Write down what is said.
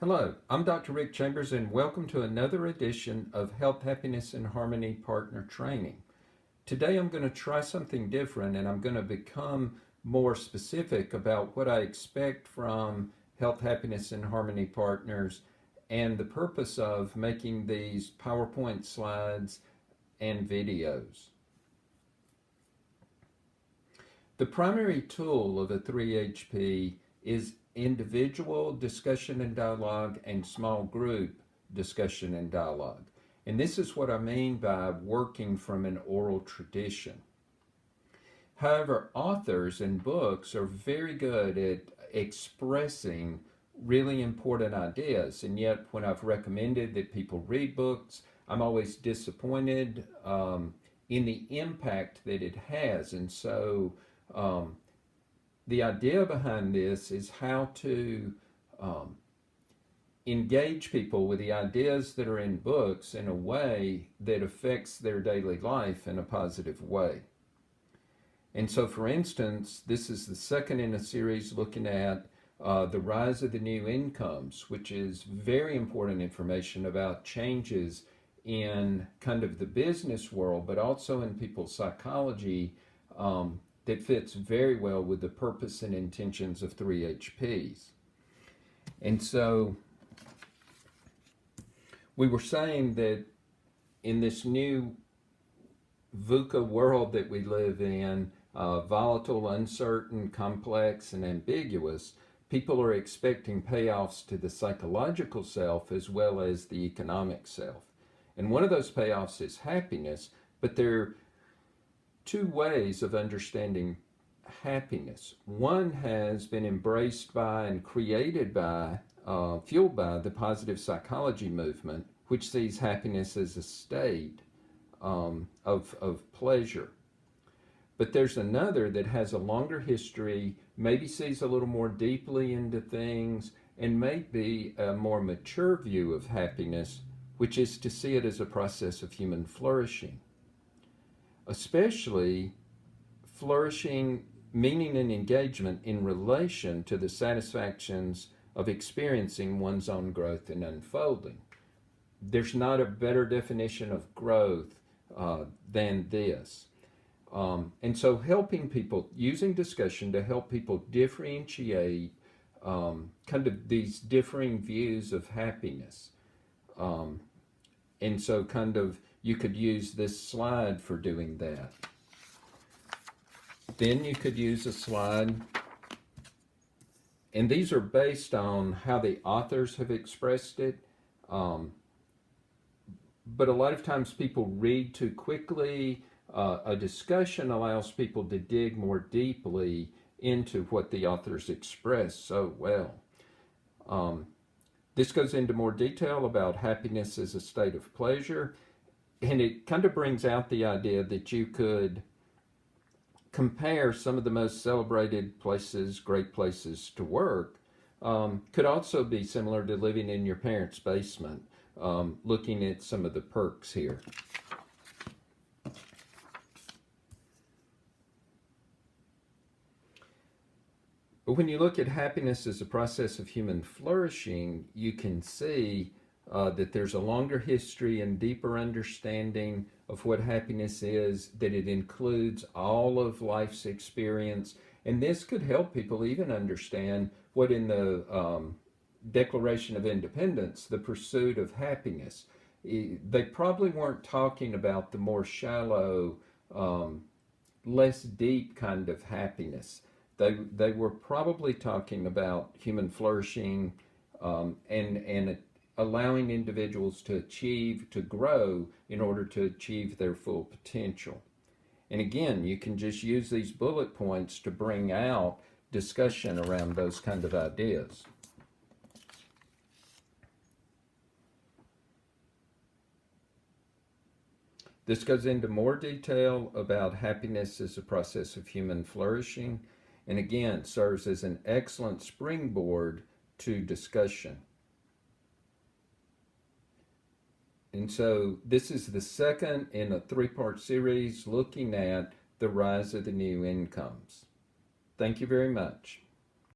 Hello, I'm Dr. Rick Chambers, and welcome to another edition of Health, Happiness, and Harmony Partner Training. Today I'm going to try something different, and I'm going to become more specific about what I expect from Health, Happiness, and Harmony Partners and the purpose of making these PowerPoint slides and videos. The primary tool of a 3HP is individual discussion and dialogue and small group discussion and dialogue. And this is what I mean by working from an oral tradition. However, authors and books are very good at expressing really important ideas, and yet when I've recommended that people read books, I'm always disappointed in the impact that it has. And so the idea behind this is how to engage people with the ideas that are in books in a way that affects their daily life in a positive way. And so, for instance, this is the second in a series looking at the rise of the new incomes, which is very important information about changes in kind of the business world, but also in people's psychology that fits very well with the purpose and intentions of 3HPs. And so we were saying that in this new VUCA world that we live in, volatile, uncertain, complex, and ambiguous, people are expecting payoffs to the psychological self as well as the economic self. And one of those payoffs is happiness, but there are two ways of understanding happiness. One has been embraced by and created by, fueled by the positive psychology movement, which sees happiness as a state of pleasure. But there's another that has a longer history, maybe sees a little more deeply into things, and maybe a more mature view of happiness, which is to see it as a process of human flourishing. Especially flourishing, meaning and engagement in relation to the satisfactions of experiencing one's own growth and unfolding. There's not a better definition of growth than this. And so helping people, using discussion to help people differentiate kind of these differing views of happiness. And so kind of you could use this slide for doing that. Then you could use a slide, and these are based on how the authors have expressed it. But a lot of times people read too quickly. A discussion allows people to dig more deeply into what the authors express so well. This goes into more detail about happiness as a state of pleasure, and it kind of brings out the idea that you could compare some of the most celebrated places, great places to work, could also be similar to living in your parents' basement, looking at some of the perks here. But when you look at happiness as a process of human flourishing, you can see that there's a longer history and deeper understanding of what happiness is, that it includes all of life's experience. And this could help people even understand what in the Declaration of Independence, the pursuit of happiness. They probably weren't talking about the more shallow, less deep kind of happiness. They were probably talking about human flourishing and allowing individuals to achieve, to grow in order to achieve their full potential. And again, you can just use these bullet points to bring out discussion around those kind of ideas. This goes into more detail about happiness as a process of human flourishing, and again serves as an excellent springboard to discussion. And so this is the second in a three-part series looking at the rise of the new incomes. Thank you very much.